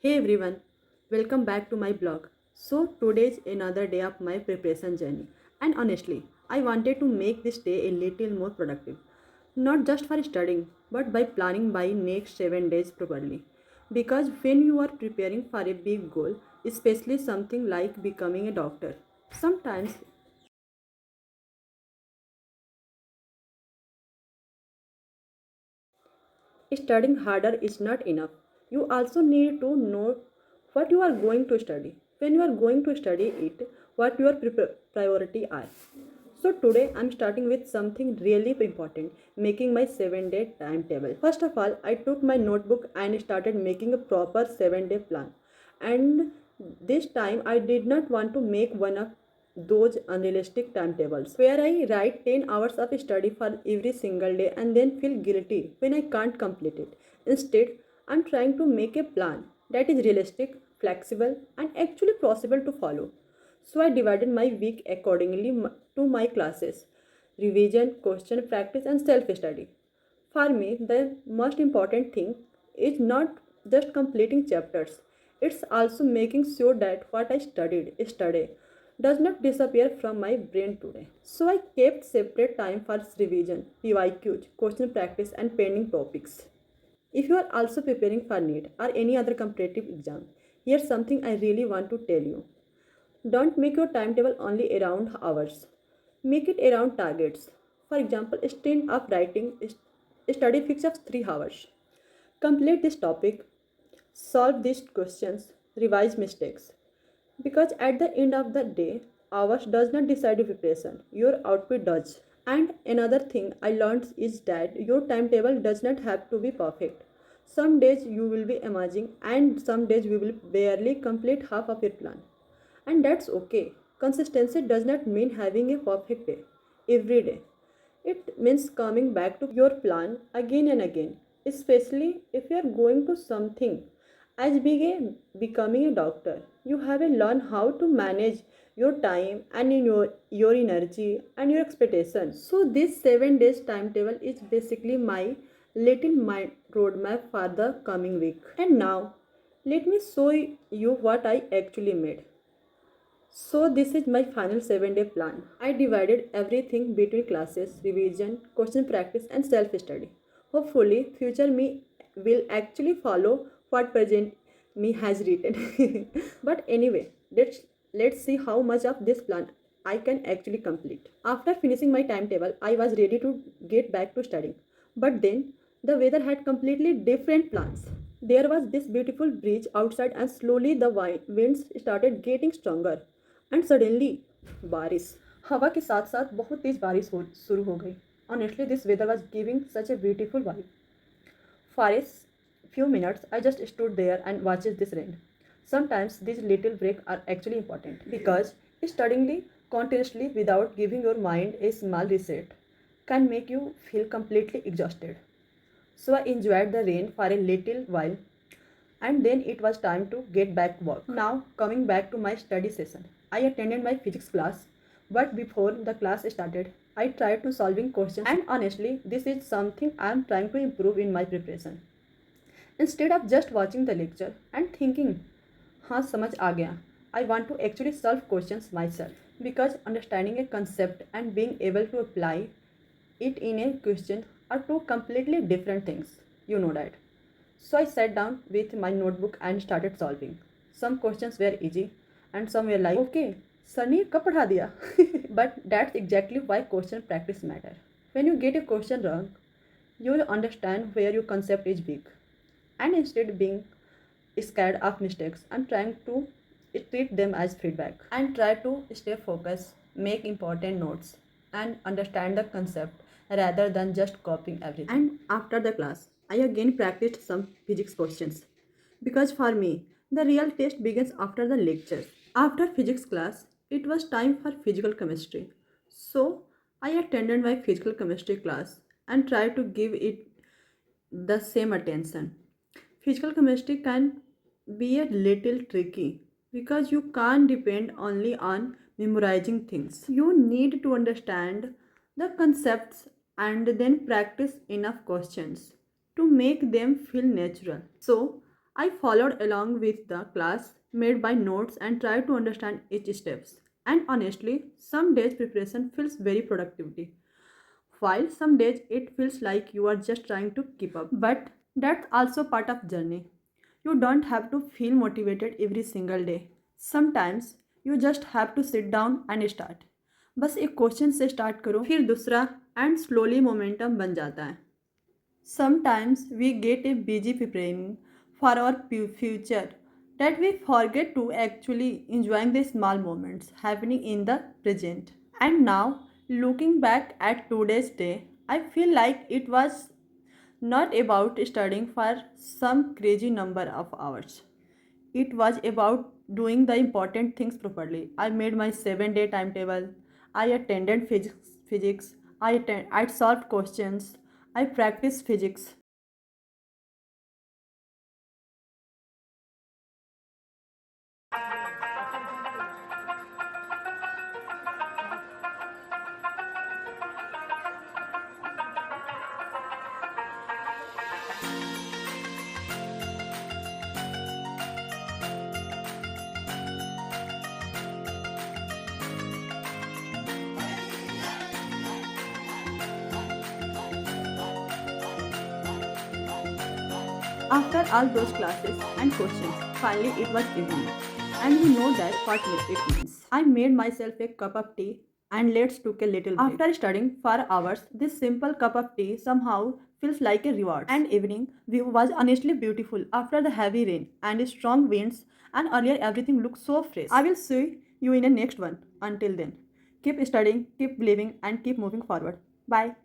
Hey everyone, welcome back to my blog. So, today is another day of my preparation journey, and honestly, I wanted to make this day a little more productive. Not just for studying, but by planning my next 7 days properly. Because when you are preparing for a big goal, especially something like becoming a doctor, sometimes studying harder is not enough. You also need to know what you are going to study. When you are going to study it, what your priority are. So today I'm starting with something really important, making my 7-day timetable. First of all, I took my notebook and started making a proper 7-day plan. And this time I did not want to make one of those unrealistic timetables where I write 10 hours of study for every single day and then feel guilty when I can't complete it. Instead, I'm trying to make a plan that is realistic, flexible, and actually possible to follow. So I divided my week accordingly to my classes revision, question practice, and self study. For me, the most important thing is not just completing chapters, it's also making sure that what I studied yesterday does not disappear from my brain today. So I kept separate time for revision, PYQs, question practice, and pending topics. If you are also preparing for NEET or any other competitive exam, here's something I really want to tell you. Don't make your timetable only around hours. Make it around targets. For example, instead of writing study fix of 3 hours. Complete this topic, solve these questions, revise mistakes. Because at the end of the day, hours does not decide your preparation, your output does. And another thing I learned is that your timetable does not have to be perfect. Some days you will be amazing, and some days you will barely complete half of your plan. And that's okay. Consistency does not mean having a perfect day every day. It means coming back to your plan again and again, especially if you are going to something as big as becoming a doctor. You have to learn how to manage your time and your energy and your expectations. So this 7 days timetable is basically my little mind roadmap for the coming week. And now let me show you what I actually made. So this is my final 7-day plan. I divided everything between classes, revision, question practice and self-study. Hopefully future me will actually follow what present me has written. But anyway, let's see how much of this plan I can actually complete. After finishing my timetable, I was ready to get back to studying. But then the weather had completely different plans. There was this beautiful breeze outside and slowly the winds started getting stronger. And suddenly बारिश हवा के साथ साथ बहुत तेज बारिश शुरू हो गई. Honestly, this weather was giving such a beautiful vibe. For a few minutes, I just stood there and watched this rain. Sometimes these little breaks are actually important because studying continuously without giving your mind a small reset can make you feel completely exhausted. So I enjoyed the rain for a little while and then it was time to get back work. Now coming back to my study session. I attended my physics class, but before the class started, I tried to solving questions and honestly this is something I am trying to improve in my preparation. Instead of just watching the lecture and thinking, हाँ समझ आ गया, I want to actually solve questions myself because understanding a concept and being able to apply it in a question are two completely different things. You know that. So I sat down with my notebook and started solving. Some questions were easy and some were like, okay, sir ने कब पढ़ा दिया? But that's exactly why question practice matter. When you get a question wrong, you will understand where your concept is weak. And instead being scared of mistakes, I'm trying to treat them as feedback and try to stay focused, make important notes, and understand the concept rather than just copying everything. And after the class, I again practiced some physics questions because for me, the real test begins after the lecture. After physics class, it was time for physical chemistry. So I attended my physical chemistry class and tried to give it the same attention. Physical chemistry can be a little tricky because you can't depend only on memorizing things. You need to understand the concepts and then practice enough questions to make them feel natural. So, I followed along with the class, made my notes, and tried to understand each steps. And honestly, some days preparation feels very productivity, while some days it feels like you are just trying to keep up. But that's also part of journey. You don't have to feel motivated every single day. Sometimes you just have to sit down and start. बस एक question से start करो फिर दूसरा and slowly momentum बन जाता है. Sometimes we get a busy preparing for our future that we forget to actually enjoying the small moments happening in the present. And now, looking back at today's day, I feel like it was not about studying for some crazy number of hours. It was about doing the important things properly. I made my 7 day timetable. I attended physics. I solved questions. I practiced physics. After all those classes and questions, finally it was evening. And you know that what it means. I made myself a cup of tea and let's took a little break. After studying for hours, this simple cup of tea somehow feels like a reward. And evening view was honestly beautiful after the heavy rain and strong winds, and earlier everything looked so fresh. I will see you in the next one. Until then, keep studying, keep believing, and keep moving forward. Bye.